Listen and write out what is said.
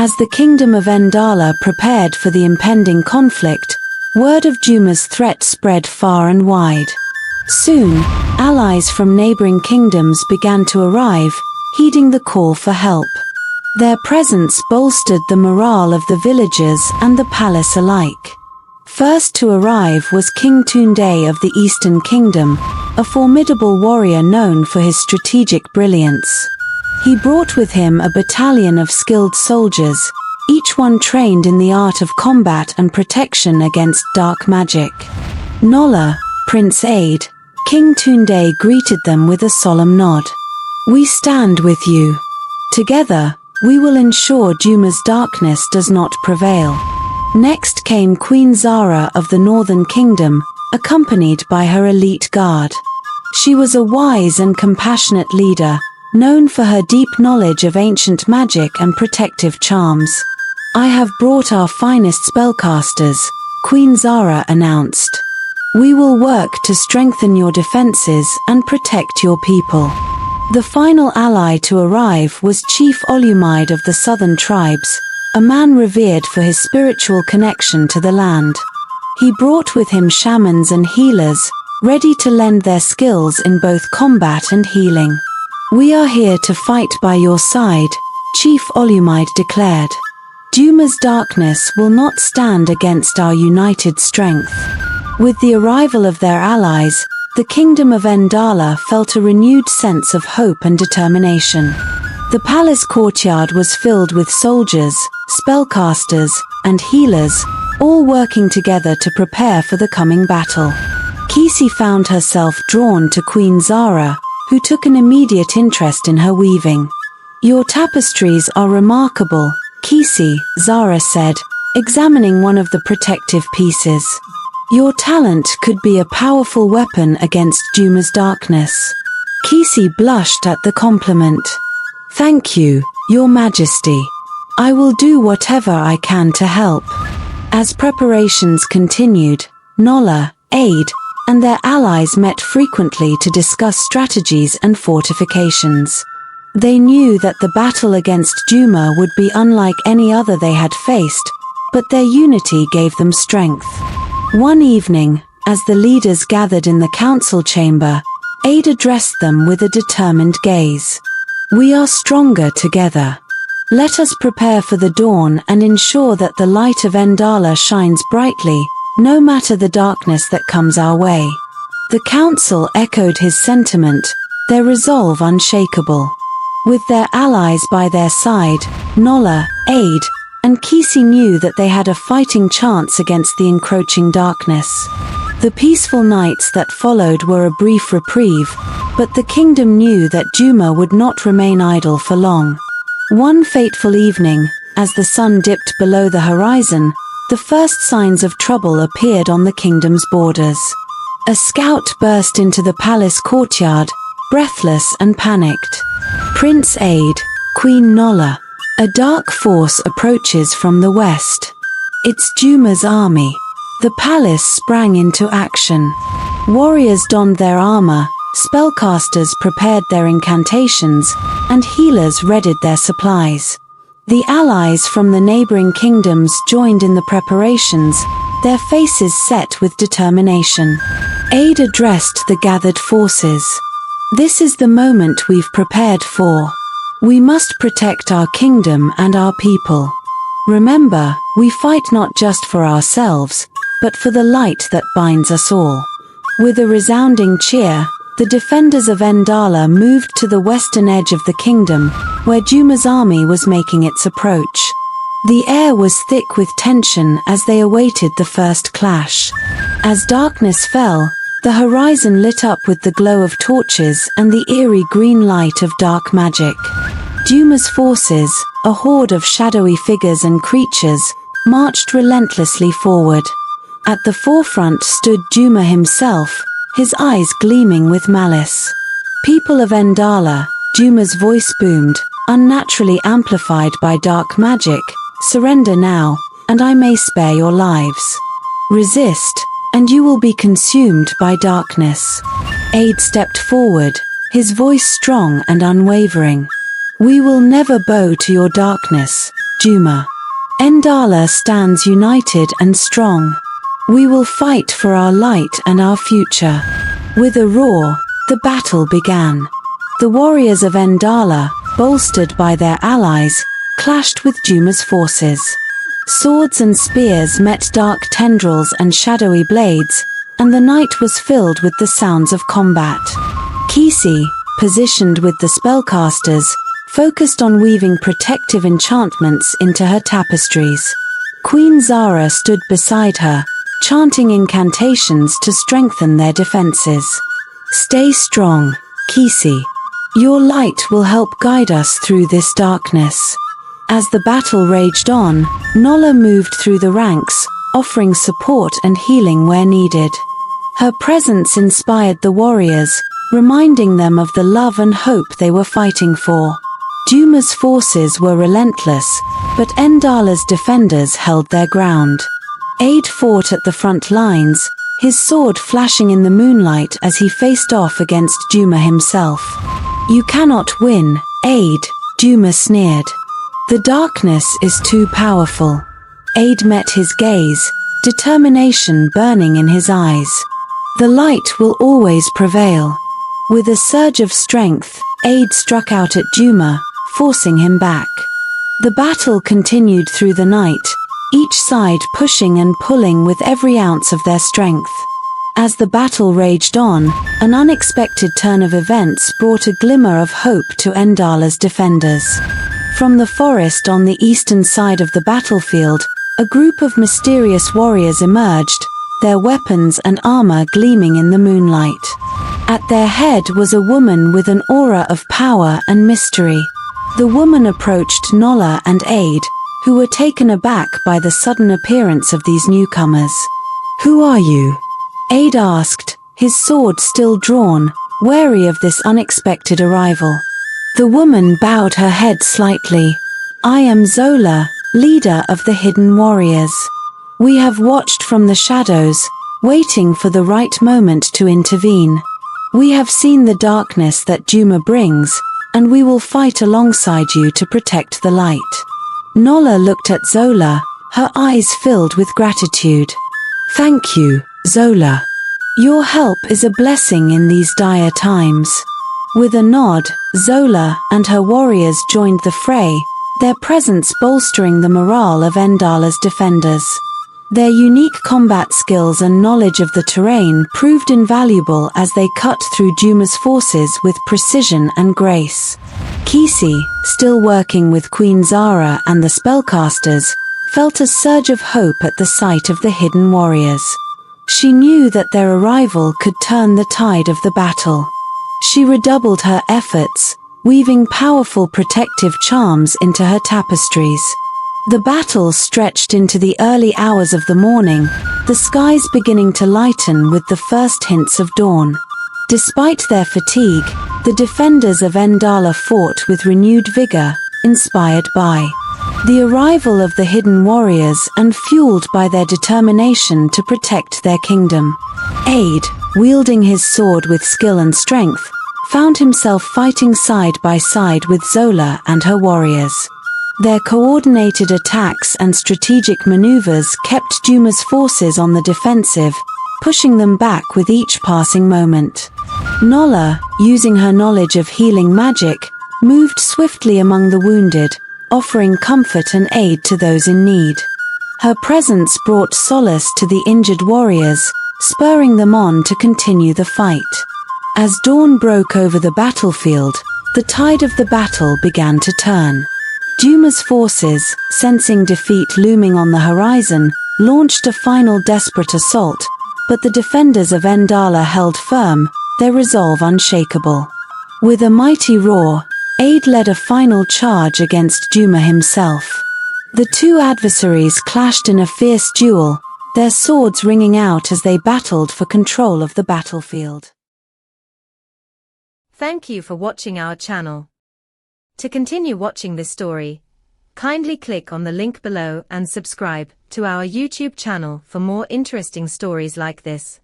As the kingdom of N'Dala prepared for the impending conflict, word of Juma's threat spread far and wide. Soon, allies from neighboring kingdoms began to arrive, heeding the call for help. Their presence bolstered the morale of the villagers and the palace alike. First to arrive was King Tunde of the Eastern Kingdom, a formidable warrior known for his strategic brilliance. He brought with him a battalion of skilled soldiers, each one trained in the art of combat and protection against dark magic. N'Dala, Prince Aid, King Tunde greeted them with a solemn nod. "We stand with you. Together, we will ensure Juma's darkness does not prevail." Next came Queen Zara of the Northern Kingdom, accompanied by her elite guard. She was a wise and compassionate leader, known for her deep knowledge of ancient magic and protective charms. "I have brought our finest spellcasters," Queen Zara announced. "We will work to strengthen your defenses and protect your people." The final ally to arrive was Chief Olumide of the Southern Tribes, a man revered for his spiritual connection to the land. He brought with him shamans and healers, ready to lend their skills in both combat and healing. "We are here to fight by your side," Chief Olumide declared. "Juma's darkness will not stand against our united strength." With the arrival of their allies, the kingdom of N'Dala felt a renewed sense of hope and determination. The palace courtyard was filled with soldiers, spellcasters, and healers, all working together to prepare for the coming battle. Kisi found herself drawn to Queen Zara, who took an immediate interest in her weaving. "Your tapestries are remarkable, Kisi," Zara said, examining one of the protective pieces. "Your talent could be a powerful weapon against Juma's darkness." Kisi blushed at the compliment. "Thank you, Your Majesty. I will do whatever I can to help." As preparations continued, N'Dala, Aid, and their allies met frequently to discuss strategies and fortifications. They knew that the battle against Juma would be unlike any other they had faced, but their unity gave them strength. One evening, as the leaders gathered in the council chamber, Aid addressed them with a determined gaze. "We are stronger together. Let us prepare for the dawn and ensure that the light of N'Dala shines brightly, no matter the darkness that comes our way." The council echoed his sentiment, their resolve unshakable. With their allies by their side, N'Dala, Aid, and Kisi knew that they had a fighting chance against the encroaching darkness. The peaceful nights that followed were a brief reprieve, but the kingdom knew that Juma would not remain idle for long. One fateful evening, as the sun dipped below the horizon, the first signs of trouble appeared on the kingdom's borders. A scout burst into the palace courtyard, breathless and panicked. "Prince Aid, Queen N'Dala, a dark force approaches from the west. It's Juma's army." The palace sprang into action. Warriors donned their armor, spellcasters prepared their incantations, and healers readied their supplies. The allies from the neighboring kingdoms joined in the preparations, their faces set with determination. Aid addressed the gathered forces. "This is the moment we've prepared for. We must protect our kingdom and our people. Remember, we fight not just for ourselves, but for the light that binds us all." With a resounding cheer, the defenders of N'Dala moved to the western edge of the kingdom, where Juma's army was making its approach. The air was thick with tension as they awaited the first clash. As darkness fell, the horizon lit up with the glow of torches and the eerie green light of dark magic. Juma's forces, a horde of shadowy figures and creatures, marched relentlessly forward. At the forefront stood Juma himself, his eyes gleaming with malice. "People of N'Dala," Juma's voice boomed, unnaturally amplified by dark magic, "surrender now, and I may spare your lives. Resist, and you will be consumed by darkness." Aid stepped forward, his voice strong and unwavering. "We will never bow to your darkness," Juma. N'Dala stands united and strong. We will fight for our light and our future. With a roar, the battle began. The warriors of N'Dala, bolstered by their allies, clashed with Juma's forces. Swords and spears met dark tendrils and shadowy blades, and the night was filled with the sounds of combat. Kisi, positioned with the spellcasters, focused on weaving protective enchantments into her tapestries. Queen Zara stood beside her, chanting incantations to strengthen their defenses. Stay strong, Kisi. Your light will help guide us through this darkness. As the battle raged on, N'Dala moved through the ranks, offering support and healing where needed. Her presence inspired the warriors, reminding them of the love and hope they were fighting for. Juma's forces were relentless, but N'Dala's defenders held their ground. Aid fought at the front lines, his sword flashing in the moonlight as he faced off against Juma himself. You cannot win, Aid, Juma sneered. The darkness is too powerful. Aid met his gaze, determination burning in his eyes. The light will always prevail. With a surge of strength, Aid struck out at Juma, forcing him back. The battle continued through the night, each side pushing and pulling with every ounce of their strength. As the battle raged on, an unexpected turn of events brought a glimmer of hope to N'Dala's defenders. From the forest on the eastern side of the battlefield, a group of mysterious warriors emerged, their weapons and armor gleaming in the moonlight. At their head was a woman with an aura of power and mystery. The woman approached N'Dala and Aid, who were taken aback by the sudden appearance of these newcomers. Who are you? Aid asked, his sword still drawn, wary of this unexpected arrival. The woman bowed her head slightly. I am Zola, leader of the Hidden Warriors. We have watched from the shadows, waiting for the right moment to intervene. We have seen the darkness that Juma brings, and we will fight alongside you to protect the light. N'Dala looked at Zola, her eyes filled with gratitude. Thank you, Zola. Your help is a blessing in these dire times. With a nod, Zola and her warriors joined the fray, their presence bolstering the morale of N'Dala's defenders. Their unique combat skills and knowledge of the terrain proved invaluable as they cut through Juma's forces with precision and grace. Kisi, still working with Queen Zara and the spellcasters, felt a surge of hope at the sight of the hidden warriors. She knew that their arrival could turn the tide of the battle. She redoubled her efforts, weaving powerful protective charms into her tapestries. The battle stretched into the early hours of the morning, the skies beginning to lighten with the first hints of dawn. Despite their fatigue, the defenders of N'Dala fought with renewed vigor, inspired by the arrival of the hidden warriors and fueled by their determination to protect their kingdom. Aid, wielding his sword with skill and strength, found himself fighting side by side with Zola and her warriors. Their coordinated attacks and strategic maneuvers kept Juma's forces on the defensive, pushing them back with each passing moment. N'Dala, using her knowledge of healing magic, moved swiftly among the wounded, offering comfort and aid to those in need. Her presence brought solace to the injured warriors, spurring them on to continue the fight. As dawn broke over the battlefield, the tide of the battle began to turn. Juma's forces, sensing defeat looming on the horizon, launched a final desperate assault, but the defenders of N'Dala held firm, their resolve unshakable. With a mighty roar, Aid led a final charge against Juma himself. The two adversaries clashed in a fierce duel, their swords ringing out as they battled for control of the battlefield. Thank you for watching our channel. To continue watching this story, kindly click on the link below and subscribe to our YouTube channel for more interesting stories like this.